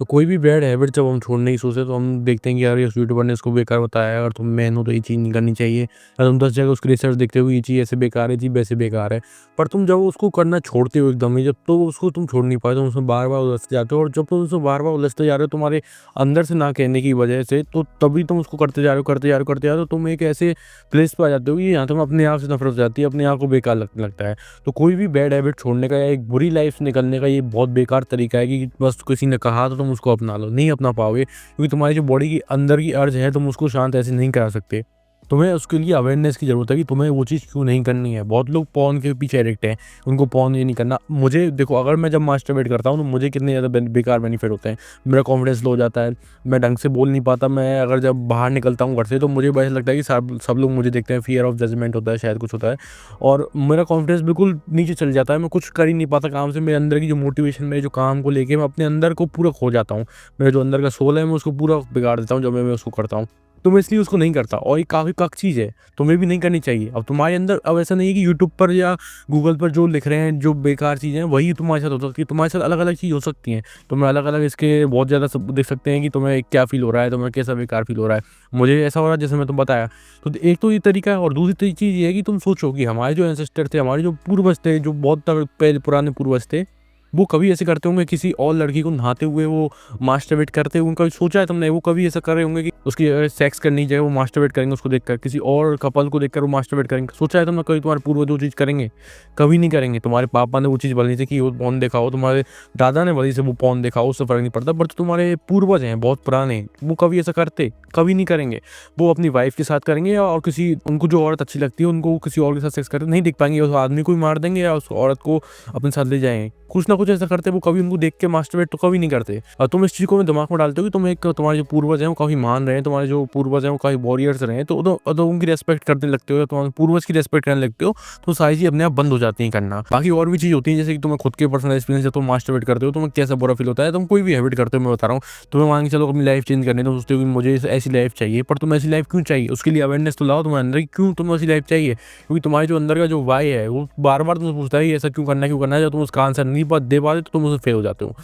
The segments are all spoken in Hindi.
तो कोई भी बैड हैबिट जब हम छोड़ने की सोचते हैं तो हम देखते हैं कि यार ये यूट्यूबर ने इसको बेकार बताया है, अगर तुम मैन हो तो ये चीज़ नहीं करनी चाहिए। या तुम 10 जगह उसकी रिसर्च देखते हो ये चीज़ ऐसे बेकार है, ये चीज़ वैसे बेकार है। पर तुम जब उसको करना छोड़ते हो एकदम ही, जब तो उसको तुम छोड़ नहीं पाते, तुम उसमें बार-बार उलझते जाते हो, और जब तुम उसमें बार-बार उलझते जा रहे हो तुम्हारे अंदर से ना कहने की वजह से, तो तभी तुम उसको करते जा रहे हो, करते जा रहे हो, करते जा रहे हो, तो तुम एक ऐसे प्लेस पे आ जाते हो कि यहाँ तुम्हें अपने आप से नफ़रत हो जाती है, अपने आप को बेकार लगने लगता है। तो कोई भी बैड हैबिट छोड़ने का या एक बुरी लाइफ से निकलने का ये बहुत बेकार तरीका है कि बस किसी ने कहा तो तुम उसको अपना लो। नहीं अपना पाओगे, क्योंकि तुम्हारी जो बॉडी की अंदर की अर्ज है तुम उसको शांत ऐसे नहीं करा सकते। तुम्हें उसके लिए अवेयरनेस की ज़रूरत है कि तुम्हें वो चीज़ क्यों नहीं करनी है। बहुत लोग पॉर्न के पीछे एडिक्ट हैं, उनको पॉर्न ये नहीं करना। मुझे देखो, अगर मैं जब मास्टरबेट करता हूँ तो मुझे कितने ज़्यादा बेकार बेनिफिट होते हैं। मेरा कॉन्फिडेंस लो हो जाता है, मैं ढंग से बोल नहीं पाता। मैं अगर जब बाहर निकलता हूँ घर से तो मुझे ऐसा लगता है कि सब सब लोग मुझे देखते हैं, फियर ऑफ जजमेंट होता है, शायद कुछ होता है, और मेरा कॉन्फिडेंस बिल्कुल नीचे चल जाता है। मैं कुछ कर ही नहीं पाता काम से। मेरे अंदर की जो मोटिवेशन, मेरे जो काम को लेके मैं अपने अंदर को पूरा खो जाता हूँ। मेरा जो अंदर का सोल है मैं उसको पूरा बिगाड़ देता हूँ जब मैं उसको करता हूँ। तो मैं इसलिए उसको नहीं करता, और ये काफ़ी कक चीज़ है, तुम्हें भी नहीं करनी चाहिए। अब तुम्हारे अंदर अब ऐसा नहीं है कि यूट्यूब पर या गूगल पर जो लिख रहे हैं, जो बेकार चीज़ें हैं, वही तुम्हारे साथ हो सकती है। तुम्हारे साथ अलग-अलग चीज़ हो सकती हैं। तुम्हें अलग-अलग इसके बहुत ज़्यादा सब देख सकते हैं कि तुम्हें क्या फ़ील हो रहा है, तुम्हें कैसा बेकार फ़ील हो रहा है। मुझे ऐसा हो रहा है जैसे मैं तुम्हें बताया। तो एक तो ये तरीका है, और दूसरी चीज़ ये है कि तुम सोचो कि हमारे जो एंसेस्टर थे, हमारे जो पूर्वज थे, जो बहुत पहले पुराने पूर्वज थे, वो कभी ऐसे करते होंगे किसी और लड़की को नहाते हुए वो मास्टरबेट करते हुए? कभी सोचा है तुमने? वो कभी ऐसा कर रहे होंगे कि उसकी सेक्स करनी चाहिए, वो मास्टरबेट करेंगे उसको देखकर, किसी और कपल को देखकर वो मास्टरबेट करेंगे? सोचा है तुमने कभी तुम्हारे पूर्वज वो चीज़ करेंगे? कभी नहीं करेंगे। तुम्हारे पापा ने वो चीज़ बोली थी कि वो पॉर्न देखा हो, तुम्हारे दादा ने बोली से वो पॉर्न देखा हो, उससे फ़र्क नहीं पड़ता। बट तुम्हारे पूर्वज हैं बहुत पुराने, वो कभी ऐसा करते? कभी नहीं करेंगे। वो अपनी वाइफ़ के साथ करेंगे, या और किसी उनको जो औरत अच्छी लगती है उनको किसी और के साथ सेक्स करते नहीं दिख पाएँगे, उस आदमी को ही मार देंगे या उस औरत को अपने साथ ले जाएँगे। कुछ ना कुछ ऐसा करते हैं, वो कभी उनको देख के मास्टरबेट तो कभी नहीं करते। और तुम इस चीज़ को दिमाग में डालते हो कि तुम एक तुम्हारे जो पूर्वज हैं वो काफ़ी महान रहे हैं, तुम्हारे जो पूर्वज हैं वो काफ़ी वॉरियर्स रहे हैं, तो उनकी रिस्पेक्ट करने लगते हो, या तुम्हारे पूर्वज की रिस्पेक्ट करने लगते हो, तो सारी चीज़ अपने आप बंद हो जाती हैं करना। बाकी और भी चीज़ होती है, जैसे कि तुम्हें खुद के पर्सनल एक्सपीरियंस, जब तुम मास्टरबेट करते हो तुम्हें कैसा बुरा फील होता है। तुम कोई भी हैबिट करते हो, मैं बता रहा हूँ, तुम्हें मान के चलो अपनी लाइफ चेंज करनी है, तुम सोचते हो कि मुझे ऐसी लाइफ चाहिए, पर तुम ऐसी लाइफ क्यों चाहिए? उसके लिए अवेयरनेस तो लाओ तुम्हारे अंदर कि क्यों तुम्हें ऐसी लाइफ चाहिए। क्योंकि तुम्हारे जो अंदर का जो वाई है वो बार-बार तुमसे पूछता है कि ऐसा क्यों करना है, क्यों करना है? जब तुम उसका आंसर नहीं दे पाते तो तुम उसमें फेल हो जाते हो।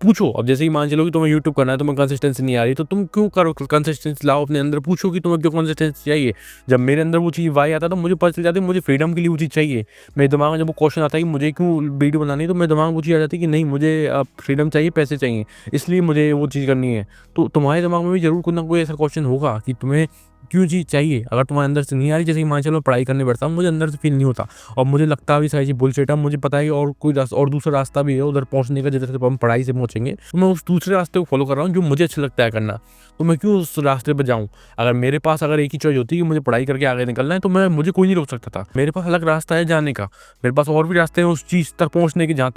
पूछो, अब जैसे कि मान चलो कि तुम्हें यूट्यूब करना है, तुम्हें कंसिस्टेंसी नहीं आ रही, तो तुम क्यों करो? कंसिस्टेंसी लाओ अपने अंदर, पूछो कि तुम्हें क्यों कंसिस्टेंसी चाहिए। जब मेरे अंदर वो चीज़ वाई आता है तो मुझे पता चल जाती है मुझे फ्रीडम के लिए वो चीज़ चाहिए। मेरे दिमाग में जब वो क्वेश्चन आता है कि मुझे क्यों वीडियो बनानी है, तो मेरे दिमाग में वो चीज़ आ जाती है कि नहीं, मुझे फ्रीडम चाहिए, पैसे चाहिए, इसलिए मुझे वो चीज़ करनी है। तो तुम्हारे दिमाग में भी ज़रूर कोई ना कोई ऐसा क्वेश्चन होगा कि तुम्हें क्यों चीज़ चाहिए। अगर तुम्हारे अंदर से नहीं आ रही, जैसे कि मान चलो पढ़ाई करने बैठता हूँ, मुझे अंदर से फ़ील नहीं होता, और मुझे लगता भी सारी चीज़ बुलशिट है। मुझे पता है कि और कोई और दूसरा रास्ता भी है उधर पहुँचने का, जिधर से हम पढ़ाई से पहुँचेंगे। तो मैं उस दूसरे रास्ते को फ़ॉलो कर रहा हूँ जो मुझे अच्छा लगता है करना। तो मैं क्यों उस रास्ते पे जाऊँ? अगर मेरे पास अगर एक ही चॉइस होती कि मुझे पढ़ाई करके आगे निकलना है, तो मुझे कोई नहीं रोक सकता था। मेरे पास अलग रास्ता है जाने का। मेरे पास और भी रास्ते हैं उस चीज़ तक पहुँचने के, जहाँ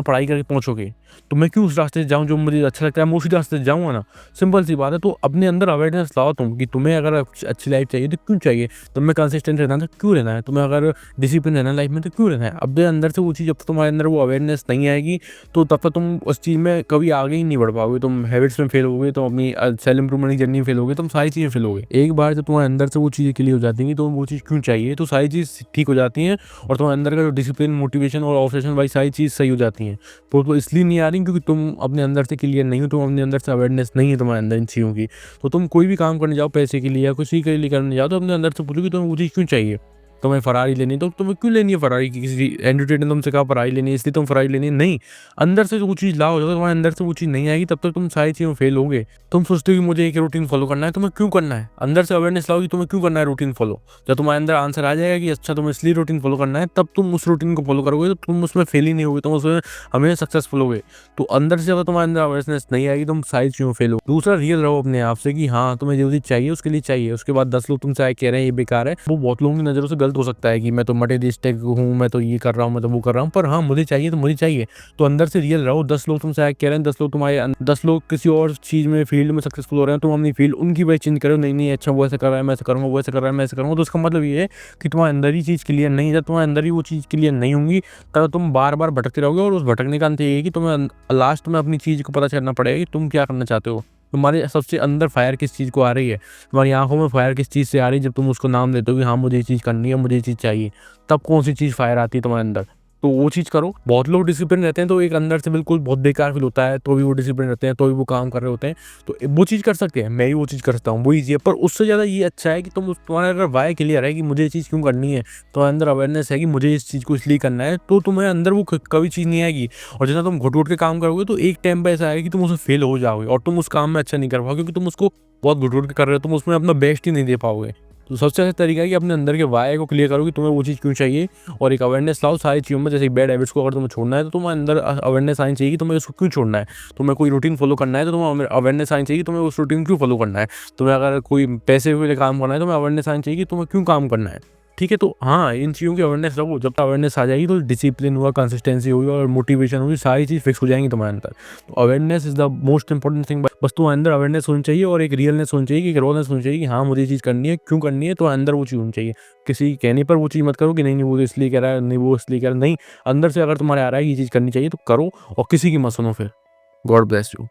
पढ़ाई करके पहुँचोगे। तो मैं क्यों उस रास्ते से जाऊँ जो मुझे अच्छा लगता है? मैं उसी रास्ते से जाऊँगा ना। सिंपल सी बात है। तो अपने अंदर अवेयरनेस लाओ तुम कि तुम्हें अगर अच्छी लाइफ़ चाहिए तो क्यों चाहिए? तुम्हें कंसिस्टेंट रहना है तो क्यों रहना है? तुम्हें अगर डिसिप्लिन रहना है लाइफ़ में तो क्यों रहना है? अपने अंदर से वो चीज़, जब तक तुम्हारे अंदर वो अवेयरनेस नहीं आएगी, तो तब तक तुम उस चीज़ में कभी आगे ही नहीं बढ़ पाओगे। तुम हैबिट्स में फेल होगे, तुम अपनी सेल्फ इंप्रूवमेंट की जर्नी में फेल होगे, तुम सारी चीज़ें फेल होगे। एक बार जब तुम्हारे अंदर से वो चीज़ें क्लियर हो जाती हैं तो वो चीज़ क्यों चाहिए, तो सारी चीज़ ठीक हो जाती हैं, और तुम्हारे अंदर का जो डिसिप्लिन, मोटिवेशन और ऑब्सेशन वाली सारी चीज़ सही हो जाती हैं। तो इसलिए नहीं आ रही क्योंकि तुम अपने अंदर से क्लियर नहीं हो, तुम अपने अंदर से अवेयरनेस नहीं है तुम्हारे अंदर इन चीज़ों की। तो तुम कोई भी काम करने जाओ पैसे के लिए या किसी के लिए करने जाओ, तो अपने अंदर से पूछो कि तुम्हें वो चीज़ क्यों चाहिए? तुम्हें फ़रारी लेनी है तो तुम्हें क्यों लेनी है फ़रारी? कि किसी एंड्रॉइड ने तुमसे कहा फ़रारी लेनी है इसलिए तुम फ़रारी लेनी है? नहीं, अंदर से वो चीज़ लाओ। जब तक तुम्हारे अंदर से वो चीज़ नहीं आएगी तब तक तुम सारी चीज़ों में फेल होगे। तुम सोचते हो कि मुझे एक रूटीन फ़ॉलो करना है, तुम्हें क्यों करना है? अंदर से अवेयरनेस लाओ कि तुम्हें क्यों करना है रूटीन फ़ॉलो। जब तुम्हारे अंदर आंसर आ जाएगा कि अच्छा तुम्हें इसलिए रूटीन फ़ॉलो करना है, तब तुम उस रूटीन को फ़ॉलो करोगे, तो तुम उसमें फेल ही नहीं होगे, तुम उसमें हमेशा सक्सेसफुल होगे। तो अंदर से जब तुम्हारे अंदर अवेयरनेस नहीं आएगी, तुम सारी चीज़ों में फेल हो। दूसरा, रियल रहो अपने आप से कि हाँ, तुम्हें जो चीज़ चाहिए उसके लिए चाहिए। उसके बाद 10 लोग तुमसे आके कह रहे हैं ये बेकार है, वो बहुत लोगों की नज़रों से गलत हो सकता है कि मैं तो मटेरियलिस्टिक हूँ, मैं तो ये कर रहा हूँ, मैं तो वो कर रहा हूँ। पर हाँ, मुझे चाहिए तो मुझे चाहिए। तो अंदर से रियल रहो। 10 लोग तुमसे आके कह रहे हैं, 10 लोग 10 लोग किसी और चीज़ में, फील्ड में सक्सेसफुल हो रहे हैं, तुम अपनी फील्ड उनकी वजह चेंज करो। नहीं, नहीं, अच्छा वो ऐसा कर रहा है, मैं ऐसा करूँगा, वो ऐसा कर रहा है, मैं ऐसा करूँगा। तो इसका मतलब ये है कि तुम्हारे अंदर ही चीज़ क्लियर नहीं है। जब तुम्हारे अंदर ही वो चीज़ क्लियर नहीं होंगी, तब तुम बार-बार भटकते रहोगे, और उस भटकने का अंत ये है कि तुम्हें लास्ट में अपनी चीज़ को पता चलना पड़ेगा कि तुम क्या करना चाहते हो। तुम्हारे सबसे अंदर फायर किस चीज़ को आ रही है, तुम्हारी आँखों में फायर किस चीज़ से आ रही है, जब तुम उसको नाम देते हो कि हाँ, मुझे ये चीज़ करनी है, मुझे ये चीज़ चाहिए, तब कौन-सी चीज़ फायर आती है तुम्हारे अंदर। तो वो चीज़ करो। बहुत लोग डिसिप्लिन रहते हैं तो एक अंदर से बिल्कुल बहुत बेकार फ़ील होता है, तो भी वो डिसिप्लिन रहते हैं, तो भी वो काम कर रहे होते हैं, तो वो चीज़ कर सकते हैं। मैं भी वो चीज़ करता हूँ, वो ईज़ी है। पर उससे ज़्यादा ये अच्छा है कि तुम्हारा अगर व्हाय क्लियर है कि मुझे ये चीज़ क्यों करनी है, तुम्हारे अंदर अवेयरनेस है कि मुझे इस चीज़ को इसलिए करना है, तो तुम्हारे अंदर वो कभी चीज़ नहीं आएगी। और जितना तुम घुट-घुट के काम करोगे तो एक टाइम पे ऐसा आएगा कि तुम उसमें फ़ेल हो जाओगे और तुम उस काम में अच्छा नहीं कर पाओगे, क्योंकि तुम उसको बहुत घुट-घुट के कर रहे हो, तुम उसमें अपना बेस्ट ही नहीं दे पाओगे। तो सबसे अच्छा तरीका है कि अपने अंदर के व्हाय को क्लियर करो कि तुम्हें वो चीज़ क्यों चाहिए, और एक अवेयरनेस लाओ सारी चीज़ों में। जैसे बैड हैबिट्स को अगर तुम्हें छोड़ना है तो तुम्हें अंदर अवेयरनेस आनी चाहिए कि तुम्हें उसको क्यों छोड़ना है। तुम्हें कोई रूटीन फॉलो करना है तो तुम्हें अवेयरनेस आनी चाहिए कि तुम्हें उस रूटीन क्यों फॉलो करना है। तुम्हें अगर कोई पैसे के लिए काम करना है तो तुम्हें अवेयरनेस आनी चाहिए कि तुम्हें क्यों काम करना है। ठीक है, तो हाँ, इन चीज़ों की अवेयरनेस रखो। जब तक अवेयरनेस आ जाएगी तो डिसिप्लिन हुआ, कंसिस्टेंसी हुई और मोटिवेशन हुई, सारी चीज़ फिक्स हो जाएंगी तुम्हारे अंदर। तो awareness is the most important thing. बस तुम्हारे अंदर अवेयरनेस होनी चाहिए और एक रियलनेस होनी चाहिए, एक रोनेस होनी चाहिए कि हाँ, मुझे ये चीज़ करनी है, क्यों करनी है, तो अंदर वो चीज़ होनी चाहिए। किसी के कहने पर वो चीज़ मत करो कि नहीं, नहीं वो तो इसलिए कह रहा है, नहीं वो इसलिए कह रहा है, नहीं, अंदर से अगर तुम्हारे आ रहा है ये चीज़ करनी चाहिए तो करो और किसी की मत सुनो फिर। God bless you.